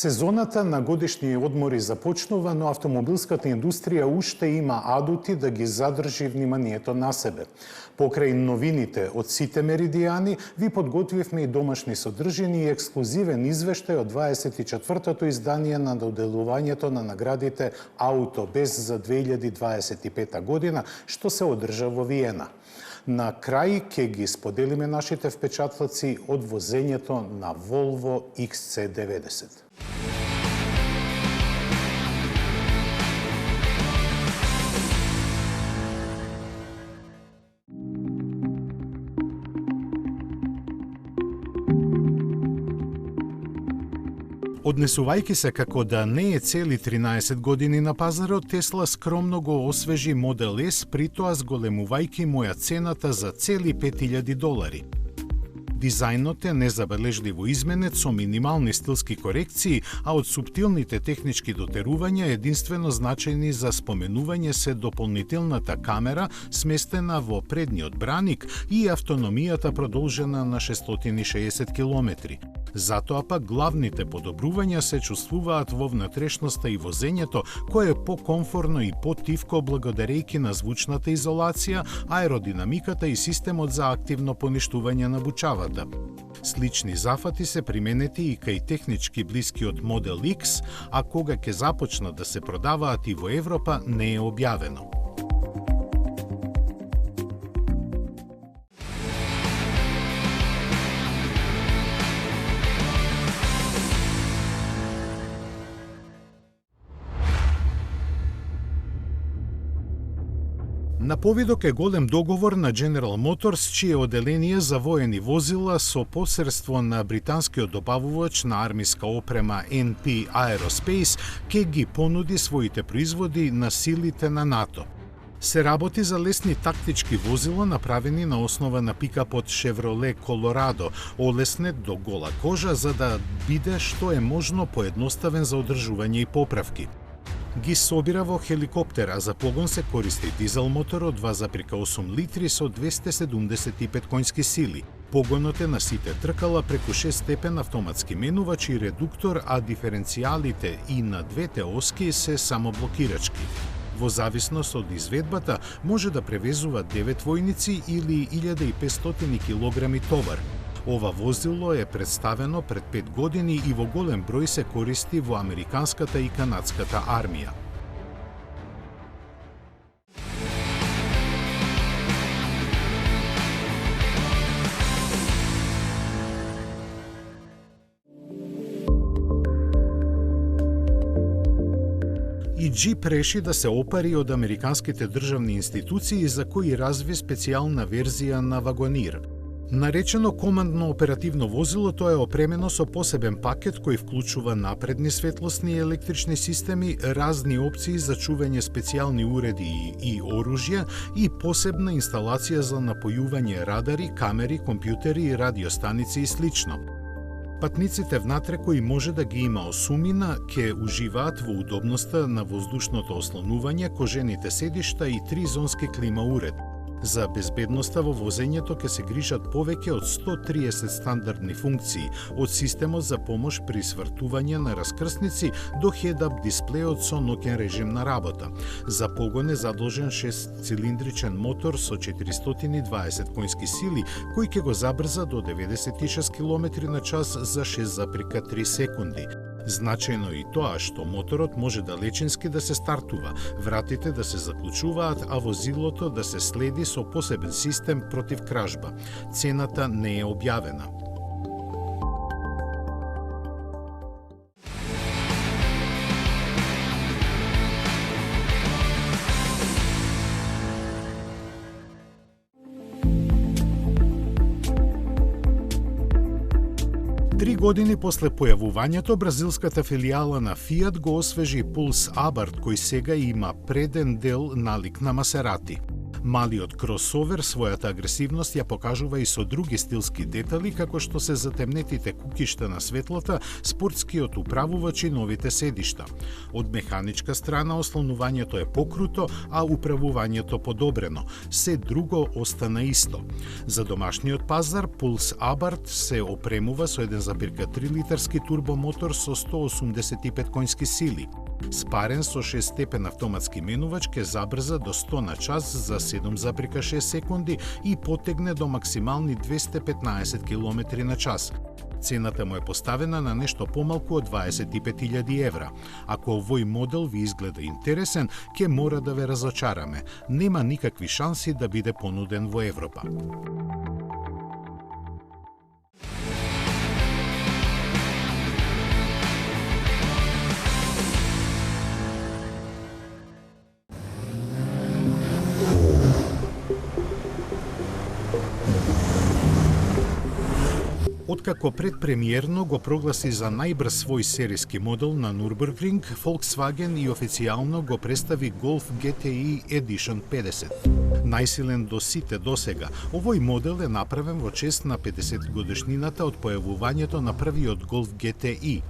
Сезоната на годишни одмори започнува, но автомобилската индустрија уште има адути да ги задржи вниманието на себе. Покрај новините од сите меридијани, ви подготвивме и домашни содржини и ексклузивен извештај од 24-тото издание на доделувањето на наградите Аутобес за 2025 година, што се одржа во Виена. На крај ќе ги споделиме нашите впечатлаци од возењето на Volvo XC90. Однесувајќи се како да не е цели 13 години на пазарот, Тесла скромно го освежи Модел S, при тоа зголемувајќи му ја цената за цели $5,000. Дизајнот е незабележливо изменет со минимални стилски корекции, а од суптилните технички дотерувања единствено значајни за споменување се дополнителната камера сместена во предниот браник и автономијата продолжена на 660 км. Затоа пак главните подобрувања се чувствуваат во внатрешноста и возењето, кое е покомфорно и потивко благодарејќи на звучната изолација, аеродинамиката и системот за активно поништување на бучавата. Слични зафати се применети и кај технички блискиот Модел X, а кога ќе започнат да се продаваат и во Европа не е објавено. На повидок е голем договор на General Motors, чие оделение за воени возила со посредство на британскиот добавувач на армиска опрема NP Aerospace ќе ги понуди своите производи на силите на НАТО. Се работи за лесни тактички возила направени на основа на пикапот Chevrolet Colorado, олеснет до гола кожа за да биде што е можно поедноставен за одржување и поправки. Ги собира во хеликоптер, а за погон се користи дизел мотор од 2,8 литри со 275 конски сили. Погонот е на сите тркала преку 6-степен автоматски менувач и редуктор, а диференцијалите и на двете оски се самоблокирачки. Во зависност од изведбата, може да превезува 9 војници или 1500 килограми товар. Ова возило е представено пред 5 години и во голем број се користи во американската и канадската армија. И Jeep реши да се опари од американските државни институции за кои разви специјална верзија на вагонир. Наречено командно оперативно возило, тоа е опремено со посебен пакет кој вклучува напредни светлосни и електрични системи, разни опции за чување специјални уреди и оружја и посебна инсталација за напојување радари, камери, компјутери и радиостаници и слично. Патниците внатре кои може да ги има осумина, ќе уживаат во удобноста на воздушното ослонување, кожените седишта и 3-зонски клима уред. За безбедноста во возењето ќе се грижат повеќе од 130 стандардни функции, од системот за помош при свртување на раскрсници до head-up дисплеот со ноќен режим на работа. За погон е задолжен 6-цилиндричен мотор со 420 конски сили, кој ќе го забрза до 96 км на час за 6,3 секунди. Значајно и тоа што моторот може да лечински да се стартува, вратите да се заклучуваат, а возилото да се следи со посебен систем против кражба. Цената не е објавена. години после појавувањето, бразилската филијала на Fiat го освежи Pulse Abarth, кој сега има преден дел налик на Масерати. Малиот кросовер својата агресивност ја покажува и со други стилски детали, како што се затемнетите кукишта на светлата, спортскиот управувач и новите седишта. Од механичка страна ослонувањето е покруто, а управувањето подобрено. Се друго остана исто. За домашниот пазар, Pulse Abarth се опремува со 1,3 литарски турбомотор со 185 конски сили. Спарен со 6-степен автоматски менувач ке забрза до 100 на час за 7,6 секунди и потегне до максимални 215 км на час. Цената му е поставена на нешто помалку од 25.000 евра. Ако овој модел ви изгледа интересен, ке мора да ве разочараме. Нема никакви шанси да биде понуден во Европа. Откако предпремиерно го прогласи за најбрз свој серијски модел на Nürburgring, Volkswagen и официјално го представи Golf GTI Edition 50. Најсилен до сите досега, овој модел е направен во чест на 50 годишнината од појавувањето на првиот Golf GTI.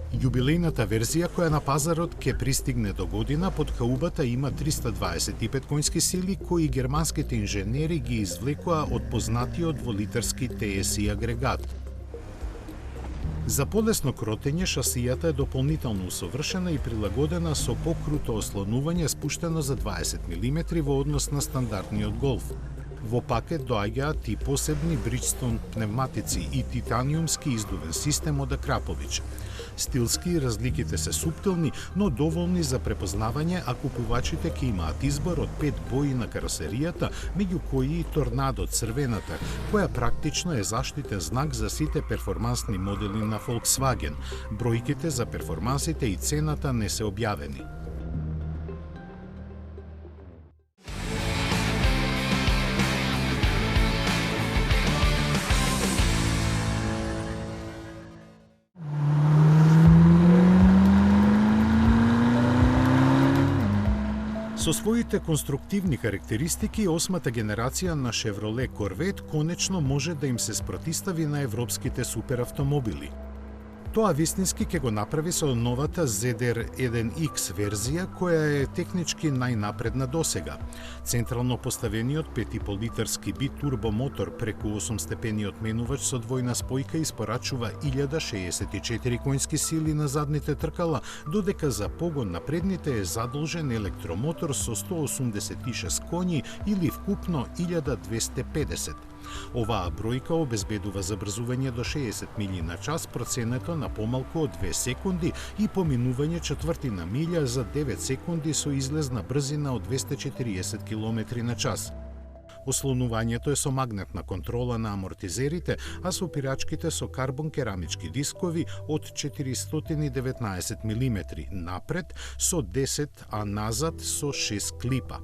Јубилејната верзија која на пазарот ќе пристигне до година под каубата има 325 конски сили кои германските инженери ги извлекоа од познатиот дволитарски TSI агрегат. За полесно кротење шасијата е дополнително усовршена и прилагодена со покруто ослонување спуштено за 20 мм во однос на стандардниот Golf. Во пакет доаѓаат и посебни Bridgestone пневматици и титаниумски издувен систем од Акрапович. Стилски разликите се суптилни, но доволни за препознавање, а купувачите ќе имаат избор од 5 бои на каросеријата, меѓу кои и Торнадо црвената, која практично е заштитен знак за сите перформансни модели на Volkswagen. Бројките за перформансите и цената не се објавени. Со своите конструктивни карактеристики, 8-та генерација на Chevrolet Corvette конечно може да им се спротистави на европските суперавтомобили. Тоа вистински ќе го направи со новата ZR1X верзија, која е технички најнапредна досега. Централно поставениот 5,5-литарски битурбомотор преку 8-степениот менувач со двојна спојка испорачува 1064 конски сили на задните тркала, додека за погон на предните е задолжен електромотор со 186 коњи или вкупно 1250. Оваа бројка обезбедува забрзување до 60 милји на час, проценето на помалку од 2 секунди и поминување четвртина милја за 9 секунди со излезна брзина од 240 км на час. Ослонувањето е со магнетна контрола на амортизерите, а со опирачките со карбон-керамички дискови од 419 мм, напред со 10, а назад со 6 клипа.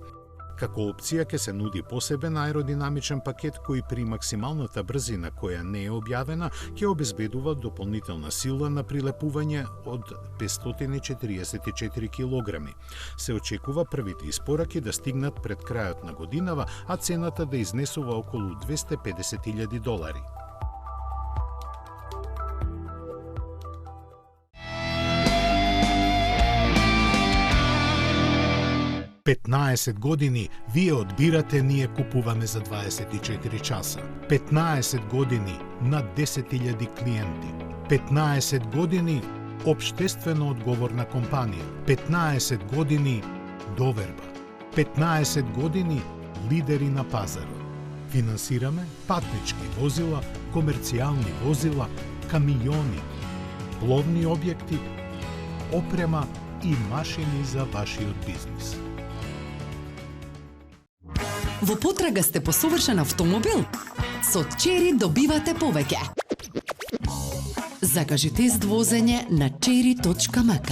Како опција ќе се нуди посебен аеродинамичен пакет кој при максималната брзина која не е објавена ќе обезбедува дополнителна сила на прилепување од 544 кг. Се очекува првите испораки да стигнат пред крајот на годинава, а цената да изнесува околу $250,000. 15 години вие одбирате, ние купуваме за 24 часа. 15 години над 10.000 клиенти. 15 години општествено одговорна компанија. 15 години доверба. 15 години лидери на пазарот. Финансираме патнички возила, комерцијални возила, камиони, пловни објекти, опрема и машини за вашиот бизнис. Во потрага сте по совршен автомобил? Со Chery добивате повеќе. Закажи тест возење на chery.mk.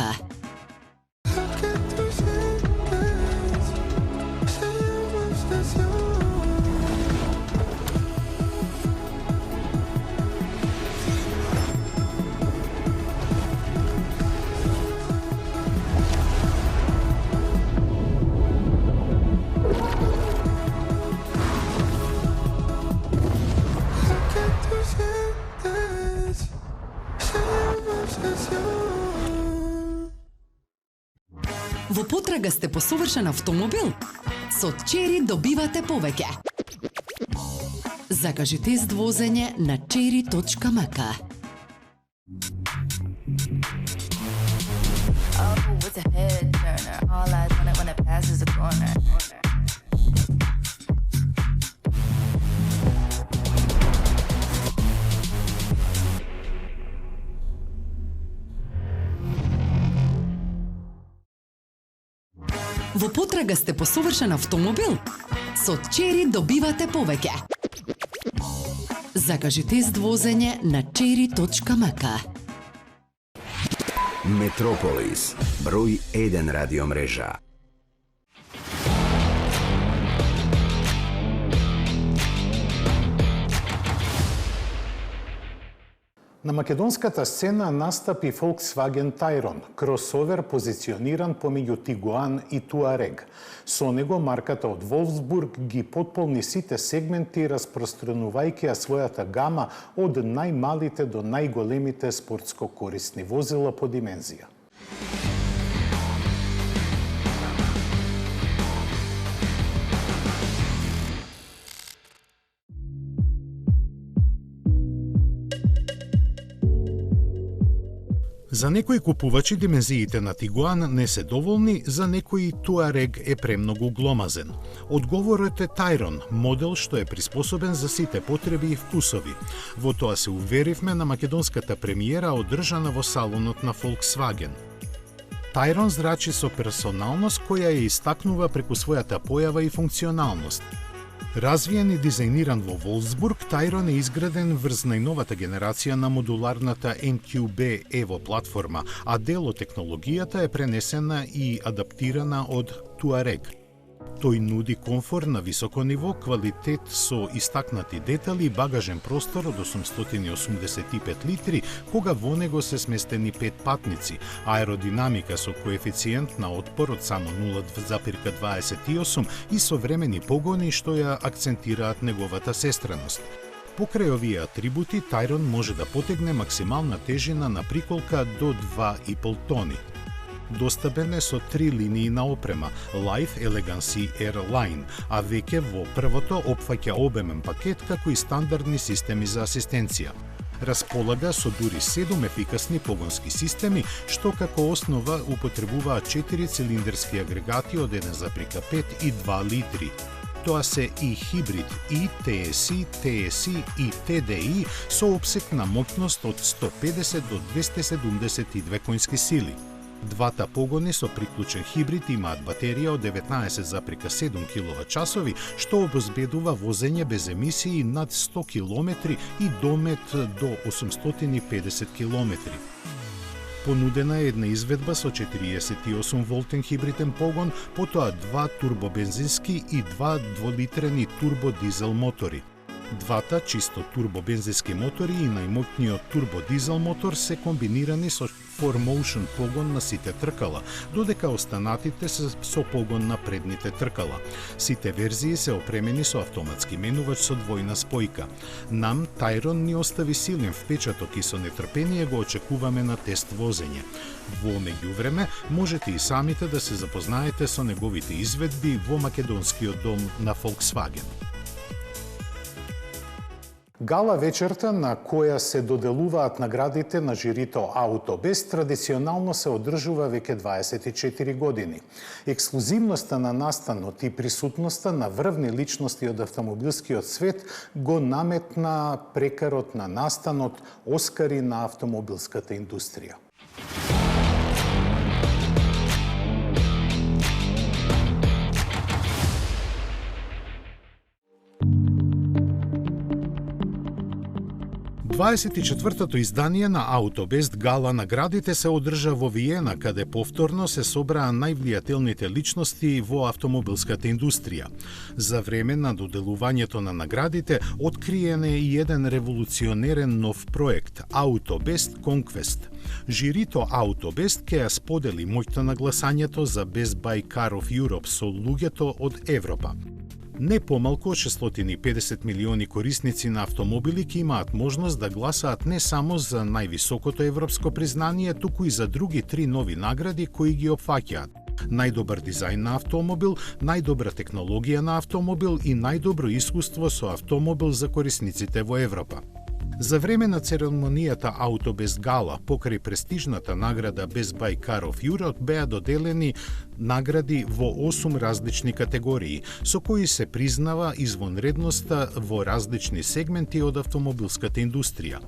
Во потрага сте по совршен автомобил? Со Чери добивате повеќе. Закажи тест возење на cherry.mk. Oh, it's a head turner. All eyes on it when it passes the corner. Во потрага сте по совршен автомобил? Со Чери добивате повеќе. Закажи тест возење на cherry.mk. Метрополис, број 1 радиомрежа. На македонската сцена настапи Volkswagen Tayron, кросовер позициониран помеѓу Tiguan и Touareg. Со него марката од Волфсбург ги потполни сите сегменти, распространувајќи ја својата гама од најмалите до најголемите спортско корисни возила по димензија. За некои купувачи димензиите на Tiguan не се доволни, за некои Touareg е премногу гломазен. Одговорот е Tayron, модел што е приспособен за сите потреби и вкусови. Во тоа се уверивме на македонската премиера одржана во салонот на Volkswagen. Tayron зрачи со персоналност која ја истакнува преку својата појава и функционалност. Развиен и дизајниран во Волфсбург, Tayron е изграден врз најновата генерација на модуларната MQB Evo платформа, а дел од технологијата е пренесена и адаптирана од Touareg. Тој нуди комфор на високо ниво, квалитет со истакнати детали и багажен простор од 885 литри, кога во него се сместени 5 патници, аеродинамика со коефициент на отпор од само 0,28 и современи погони што ја акцентираат неговата сестреност. Покрај овие атрибути, Tayron може да потегне максимална тежина на приколка до 2,5 тони. Достапен е со 3 линии на опрема Life, Elegance и Airline, а веќе во првото опфаќа обемен пакет како и стандардни системи за асистенција. Располага со дури 7 ефикасни погонски системи, што како основа употребуваат 4 цилиндерски агрегати од 1,5 и 2 литри. Тоа се и хибрид, и TSI, TSI и TDI со опсек на моќност од 150 до 272 коњски сили. Двата погони со приклучен хибрид имаат батерија од 19,7 киловат-часови, што обезбедува возење без емисии над 100 км и домет до 850 км. Понудена е една изведба со 48 волтен хибриден погон, потоа 2 турбобензински и 2 дволитрени турбодизел мотори. Двата чисто турбобензински мотори и најмоќниот турбодизел мотор се комбинирани со 4Motion погон на сите тркала, додека останатите се со погон на предните тркала. Сите верзии се опремени со автоматски менувач со двојна спојка. Нам Tayron ни остави силен впечаток и со нетрпение го очекуваме на тест возење. Во меѓувреме, можете и самите да се запознаете со неговите изведби во македонскиот дом на Volkswagen. Гала вечерта на која се доделуваат наградите на жирито Аутобест традиционално се одржува веќе 24 години. Ексклузивноста на настанот и присутноста на врвни личности од автомобилскиот свет го наметна прекарот на настанот Оскари на автомобилската индустрија. Дваесет и четвртото издание на Аутобест Гала наградите се одржа во Виена, каде повторно се собраа највлијателните личности во автомобилската индустрија. За време на доделувањето на наградите откриен е и еден револуционерен нов проект – Аутобест Conquest. Жирито Аутобест ќе ја сподели моќта на гласањето за Best Buy Car of Europe со луѓето од Европа. Не помалку од 650 милиони корисници на автомобили ќе имаат можност да гласаат не само за највисокото европско признание, туку и за други 3 нови награди кои ги опфаќаат: најдобар дизајн на автомобил, најдобра технологија на автомобил и најдобро искуство со автомобил за корисниците во Европа. За време на церемонијата Autobest Gala, покрај престижната награда Best Buy Car of Europe, беа доделени награди во 8 различни категории, со кои се признава извонредноста во различни сегменти од автомобилската индустрија.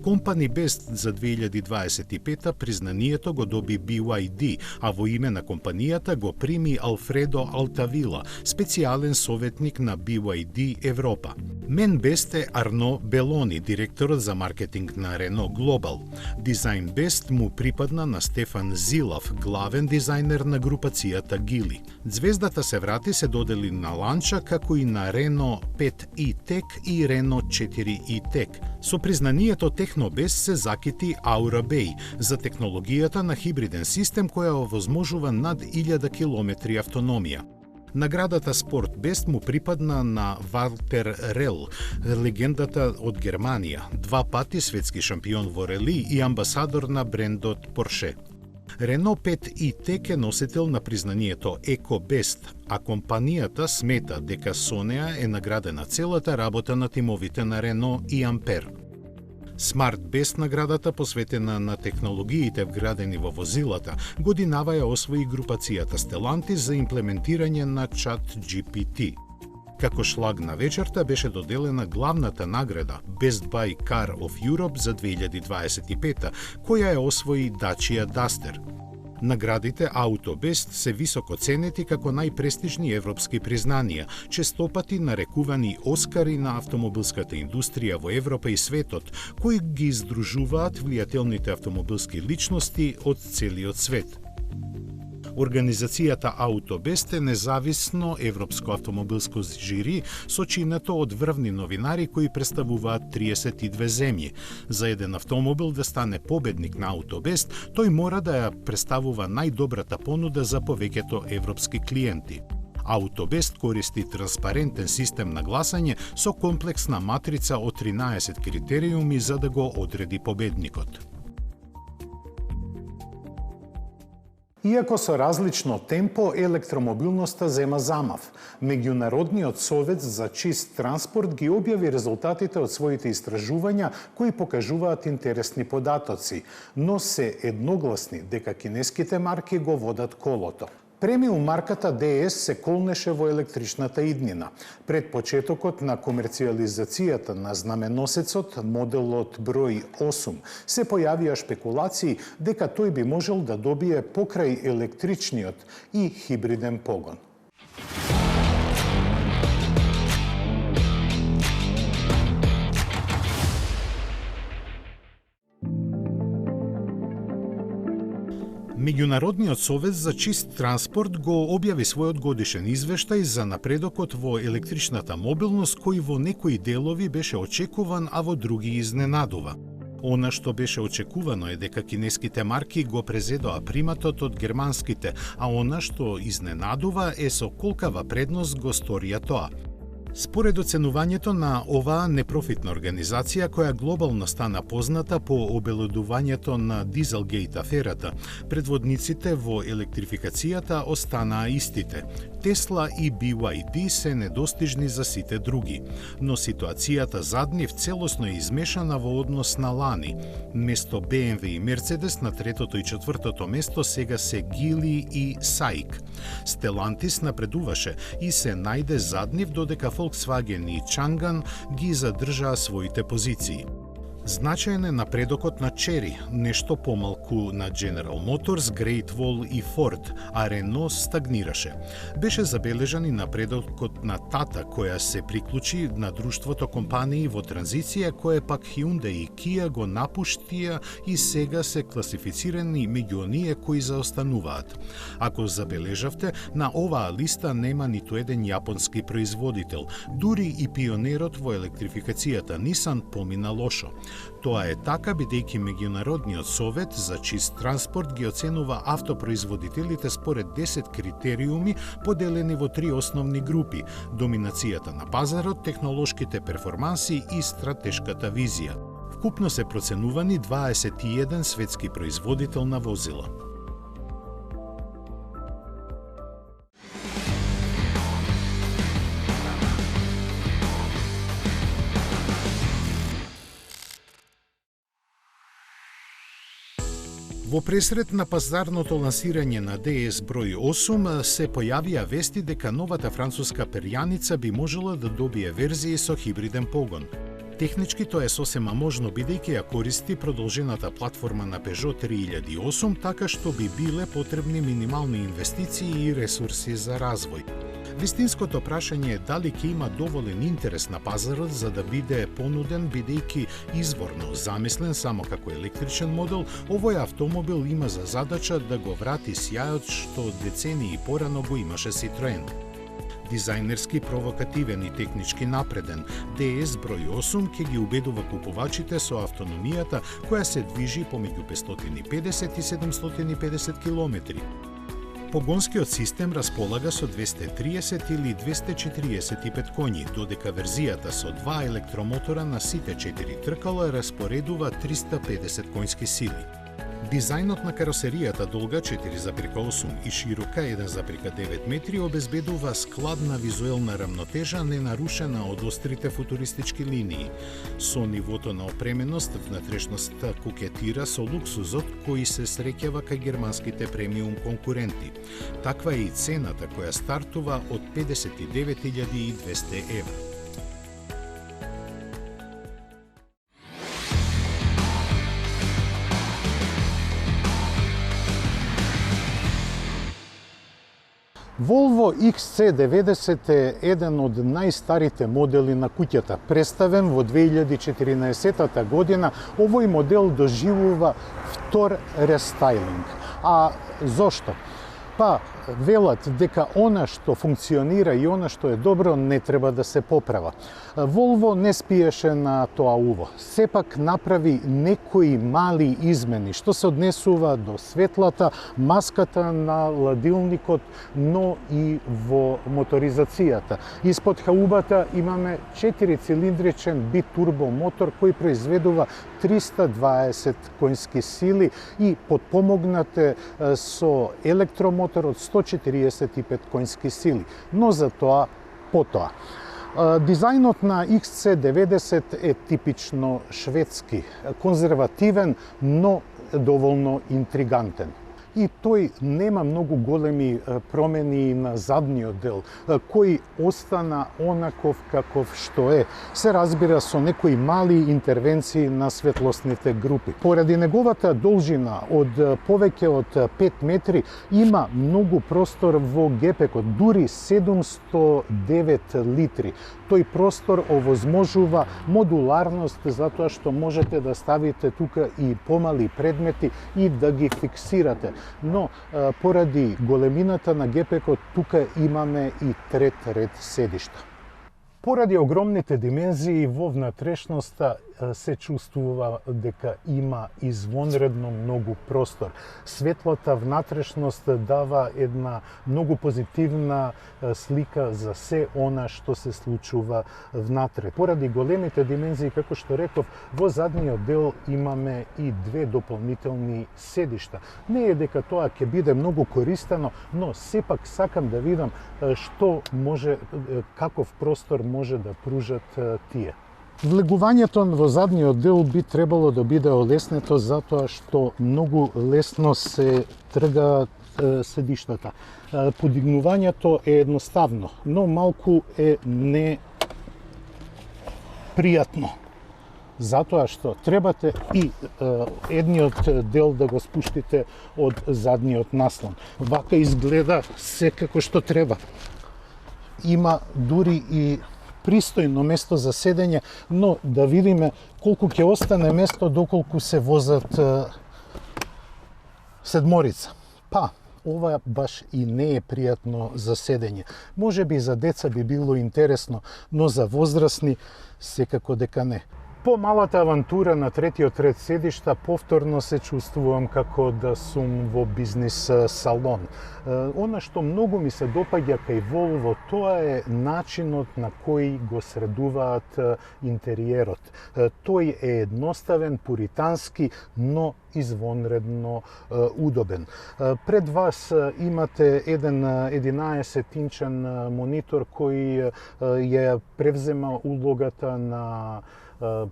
Company Best за 2025 признанието го доби BYD, а во име на компанијата го прими Алфредо Алтавила, специјален советник на BYD Европа. Men Best е Арно Белони, директорот за маркетинг на Renault Global. Design Best му припадна на Стефан Зилав, главен дизајнер на групацијата Гили. Звездата се врати се додели на Ланча, како и на Renault 5 e-Tech и Renault 4 e-Tech. Со признанието Технобест се закити Aura Bay за технологијата на хибриден систем која овозможува над 1000 километри автономија. Наградата Sport Best му припадна на Валтер Рел, легендата од Германија, 2 пати светски шампион во рели и амбасадор на брендот Porsche. Renault 5 e-Tech е носител на признанието EcoBest, а компанијата смета дека со неа е наградена целата работа на тимовите на Renault и Ampere. Smart Best наградата посветена на технологиите вградени во возилата, годинава ја освои групацијата Stellantis за имплементирање на ChatGPT. Како шлаг на вечерта беше доделена главната награда Best Buy Car of Europe за 2025, која ја освои Dacia Duster. Наградите Autobest се високо ценети како најпрестижни европски признанија, честопати нарекувани Оскари на автомобилската индустрија во Европа и светот, кои ги издружуваат влијателните автомобилски личности од целиот свет. Организацијата Autobest е независно европско автомобилско жири сочинето од врвни новинари кои представуваат 32 земји. За еден автомобил да стане победник на Autobest, тој мора да ја представува најдобрата понуда за повеќето европски клиенти. Autobest користи транспарентен систем на гласање со комплексна матрица од 13 критериуми за да го одреди победникот. Иако со различно темпо, електромобилноста зема замав. Меѓународниот совет за чист транспорт ги објави резултатите од своите истражувања кои покажуваат интересни податоци, но се едногласни дека кинеските марки го водат колото. Премиум марката DS се колнеше во електричната иднина. Пред почетокот на комерцијализацијата на знаменосецот, моделот број 8, се појавија шпекулации дека тој би можел да добие покрај електричниот и хибриден погон. Меѓународниот совет за чист транспорт го објави својот годишен извештај за напредокот во електричната мобилност, кој во некои делови беше очекуван, а во други изненадува. Она што беше очекувано е дека кинеските марки го презедоа приматот од германските, а она што изненадува е со колкава предност го сторија тоа. Според оценувањето на оваа непрофитна организација, која глобално стана позната по обелодувањето на Дизелгейт аферата, предводниците во електрификацијата останаа истите. Тесла и BYD се недостижни за сите други, но ситуацијата зад нив целосно е измешана во однос на лани. Место BMW и Mercedes на третото и четвртото место сега се Geely и SAIC. Stellantis напредуваше и се најде зад нив, додека Volkswagen и Changan ги задржаа своите позиции. Значаен е напредокот на Chery, нешто помалку на General Motors, Great Wall и Ford, а Renault стагнираше. Беше забележан и напредокот на Tata, која се приклучи на друштвото компании во транзиција, кое пак Hyundai и Kia го напуштија и сега се класифицирани меѓу оние кои заостануваат. Ако забележавте, на оваа листа нема ниту еден јапонски производител, дури и пионерот во електрификацијата Nissan помина лошо. Тоа е така бидејќи Меѓународниот совет за чист транспорт ги оценува автопроизводителите според 10 критериуми поделени во 3 основни групи: доминацијата на пазарот, технолошките перформанси и стратешката визија. Вкупно се проценувани 21 светски производител на возила. Во пресред на пазарното лансирање на DS број 8 се појавија вести дека новата француска перјаница би можела да добие верзија со хибриден погон. Технички тоа е сосема можно бидејќи ја користи продолжената платформа на Peugeot 3008, така што би биле потребни минимални инвестиции и ресурси за развој. Вистинското прашање е дали ќе има доволен интерес на пазарот за да биде понуден, бидејќи изворно замислен само како електричен модел, овој автомобил има за задача да го врати сјајот што децении порано го имаше Citroen. Дизајнерски, провокативен и технички напреден, DS број 8 ќе ги убедува купувачите со автономијата која се движи помеѓу 550 и 750 километри. Погонскиот систем располага со 230 или 245 коњи, додека верзијата со 2 електромотора на сите 4 тркала распоредува 350 коњски сили. Дизајнот на каросеријата долга 4,8 и широка 1,9 метри обезбедува складна визуелна рамнотежа ненарушена од острите футуристички линии. Со нивото на опременост, внатрешноста кокетира со луксузот кој се среќава кај германските премиум конкуренти. Таква е и цената која стартува од 59.200 евра. Volvo XC90 е еден од најстарите модели на куќата. Представен во 2014 година, овој модел доживува втор рестайлинг. А зошто? Па, велат дека она што функционира и она што е добро не треба да се поправа. Volvo не спиеше на тоа уво. Сепак направи некои мали измени, што се однесува до светлата, маската на ладилникот, но и во моторизацијата. Испод хаубата имаме 4-цилиндричен битурбо мотор кој произведува 320 коњски сили и подпомогнате со електромотор од 145 коњски сили, но за тоа потоа. Дизајнот на XC90 е типично шведски, конзервативен, но доволно интригантен. И тој нема многу големи промени на задниот дел, кој остана онаков каков што е. Се разбира со некои мали интервенции на светлосните групи. Поради неговата должина од повеќе од 5 метри, има многу простор во гепекот, дури 709 литри. Тој простор овозможува модуларност затоа што можете да ставите тука и помали предмети и да ги фиксирате. Но поради големината на гепекот тука имаме и трет ред седишта. Поради огромните димензии во внатрешноста се чувствува дека има извонредно многу простор. Светлата внатрешност дава една многу позитивна слика за се она што се случува внатре. Поради големите димензии, како што реков, во задниот дел имаме и две дополнителни седишта. Не е дека тоа ќе биде многу користено, но сепак сакам да видам што може, каков простор може да пружат тие. Влегувањето во задниот дел би требало да биде олеснето затоа што многу лесно се тргаат седиштата. Подигнувањето е едноставно, но малку е непријатно. Затоа што требате и едниот дел да го спуштите од задниот наслон. Вака изгледа секако што треба. Има дури и пристојно место за седење, но да видиме колку ќе остане место доколку се возат седморица. Па, ова баш и не е пријатно за седење. Може би за деца би било интересно, но за возрастни секако дека не. По малата авантура на третиот ред седишта, повторно се чувствувам како да сум во бизнис салон. Она што многу ми се допаѓа кај Volvo, тоа е начинот на кој го средуваат интериерот. Тој е едноставен, пуритански, но извонредно удобен. Пред вас имате еден 11-инчен монитор кој ја превзема улогата на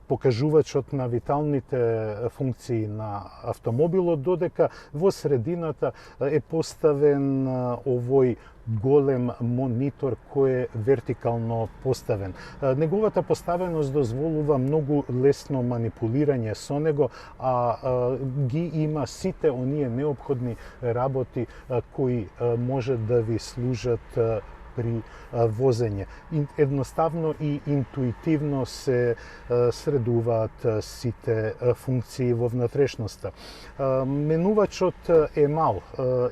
покажувачот на виталните функции на автомобилот, додека во средината е поставен овој голем монитор кој е вертикално поставен. Неговата поставеност дозволува многу лесно манипулирање со него, а ги има сите оние неопходни работи кои може да ви служат при возење. Едноставно и интуитивно се средуваат сите функции во внатрешноста. Менувачот е мал,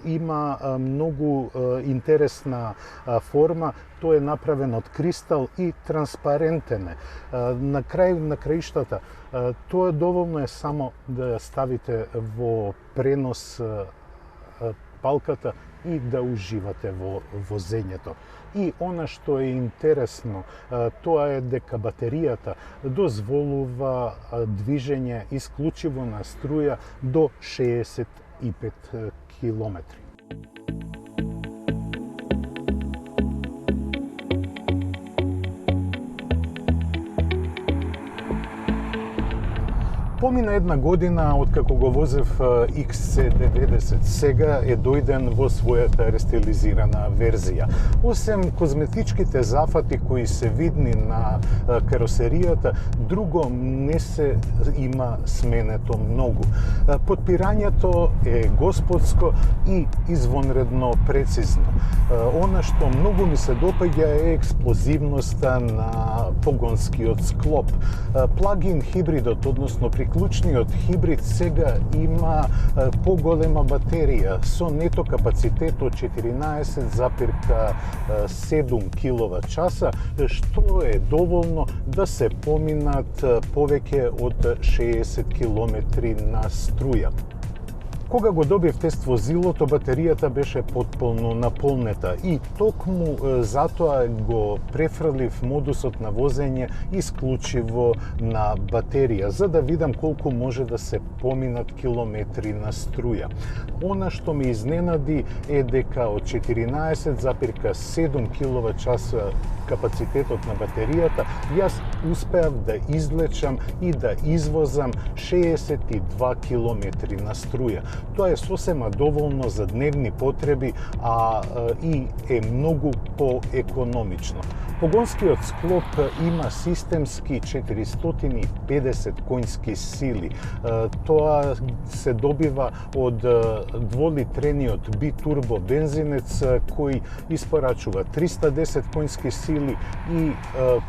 има многу интересна форма, тој е направен од кристал и транспарентен е. На краиштата, тоа доволно е само да ја ставите во пренос палката и да уживате во возењето. И она што е интересно, тоа е дека батеријата дозволува движење исклучиво на струја до 65 километри. Помина една година откако го возев XC90, сега е дојден во својата рестилизирана верзија. Осем козметичките зафати кои се видни на каросеријата, друго не се има сменето многу. Подпирањето е господско и извонредно прецизно. Она што многу ми се допаѓа е експлозивноста на погонскиот склоп. Плагин хибридот, односно приклучниот хибрид, сега има поголема батерија со нето капацитет од 14,7 киловат-часа, што е доволно да се поминат повеќе од 60 километри на струја. Кога го добив тест возилото, батеријата беше потполно наполнета и токму затоа го префрлив модусот на возење исклучиво на батерија, за да видам колку може да се поминат километри на струја. Она што ме изненади е дека од 14,7 киловат-часа капацитетот на батеријата, јас успеав да излечам и да извозам 62 километри на струја. Тоа е сосема доволно за дневни потреби, а и е многу поекономично. Погонскиот склоп има системски 450 конски сили. Тоа се добива од дволитрениот битурбо бензинец кој испорачува 310 конски сили и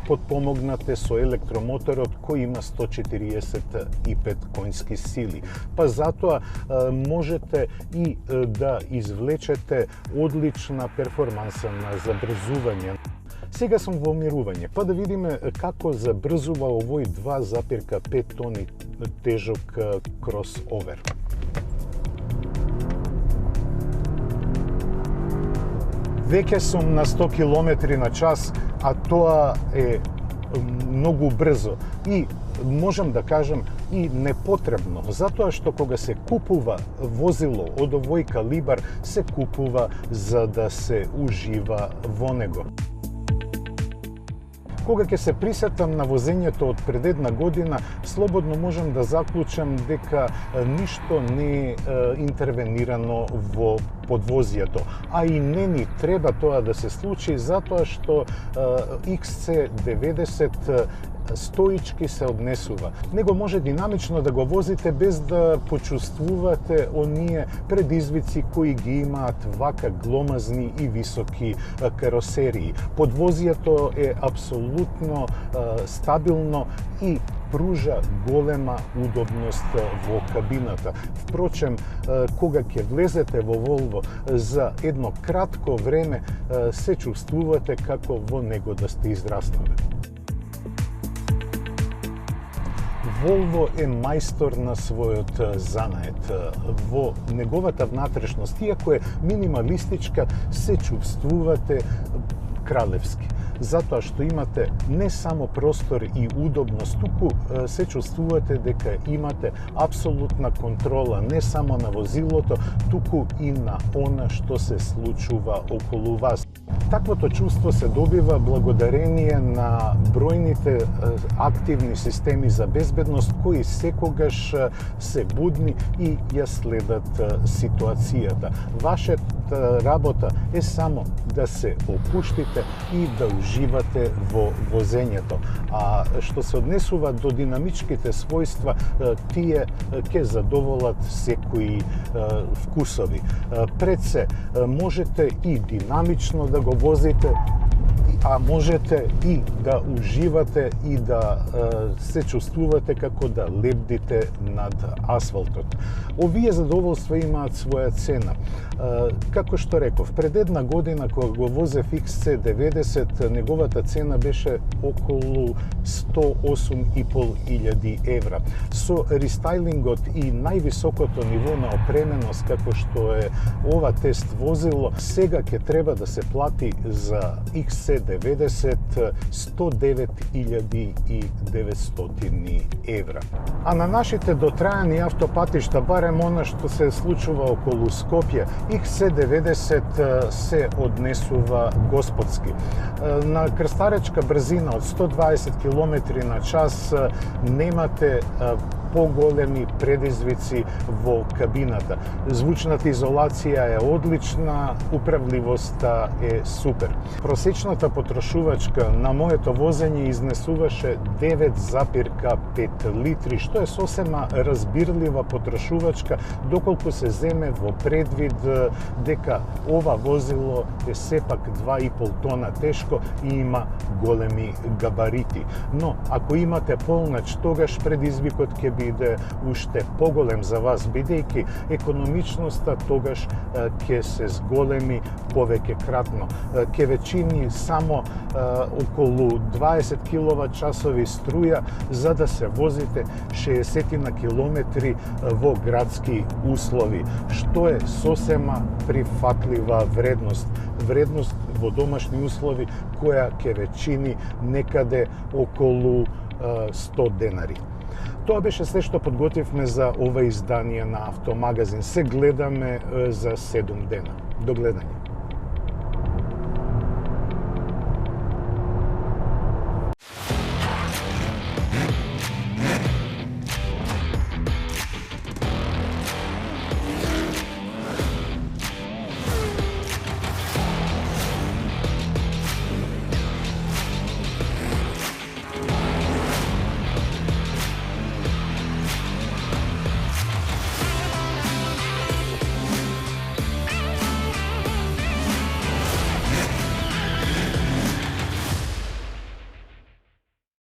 потпомогнате со електромоторот кој има 145 конски сили. Па затоа можете и да извлечете одлична перформанса на забрзување. Сега сум во мирување, па да видиме како забрзува овој 2,5 тони тежок кросовер. Веќе сум на 100 км на час, а тоа е многу брзо и можам да кажам и непотребно, затоа што кога се купува возило од овој калибар, се купува за да се ужива во него. Кога ќе се присетам на возењето од пред една година, слободно можам да заклучам дека ништо не е интервенирано во подвозието, а и не ни треба тоа да се случи, затоа што XC90 стоички се однесува. Него може динамично да го возите без да почувствувате оние предизвици кои ги имаат вака гломазни и високи каросерии. Подвозието е апсолутно стабилно и пружа голема удобност во кабината. Впрочем, кога ќе влезете во Volvo за едно кратко време, се чувствувате како во него да сте израснали. Volvo е мајстор на својот занает. Во неговата внатрешност, иако е минималистичка, се чувствувате кралевски. Затоа што имате не само простор и удобност, туку се чувствувате дека имате апсолутна контрола не само на возилото, туку и на она што се случува околу вас. Таквото чувство се добива благодарение на бројните активни системи за безбедност кои секогаш се будни и ја следат ситуацијата. Вашата работа е само да се опуштите и да уживате во возењето. А што се однесува до динамичките својства, тие ќе задоволат секои вкусови. Пред се, можете и динамично да го возите, а можете и да уживате и да се чувствувате како да лебдите над асфалтот. Овие задоволства имаат своја цена. Како што реков, пред една година кога го возев XC90, неговата цена беше околу 108.500 евра. Со рестайлингот и највисокото ниво на опременост како што е ова тест возило, сега ќе треба да се плати за XC90 109.900 евра. А на нашите дотрајани автопатишта, барем она што се случува околу Скопје, XC90 се однесува господски. На крстаречка брзина од 120 км на час немате поголеми предизвици во кабината. Звучната изолација е одлична, управливоста е супер. Просечната потрошувачка на моето возење изнесуваше 9,5 литри, што е сосема разбирлива потрошувачка, доколку се земе во предвид дека ова возило е сепак 2,5 тона тешко и има големи габарити. Но, ако имате полнач, тогаш предизвикот ќе биде уште поголем за вас, бидејќи економичноста тогаш ќе се зголеми повеќе кратно. Ќе ве чини само околу 20 киловат-часови струја за да се возите 60 на километри во градски услови, што е сосема прифатлива вредност. Вредност во домашни услови која ќе ве чини некаде околу 100 денари. Тоа беше се што подготвивме за ова издание на Автомагазин. Се гледаме за 7 дена. До гледање.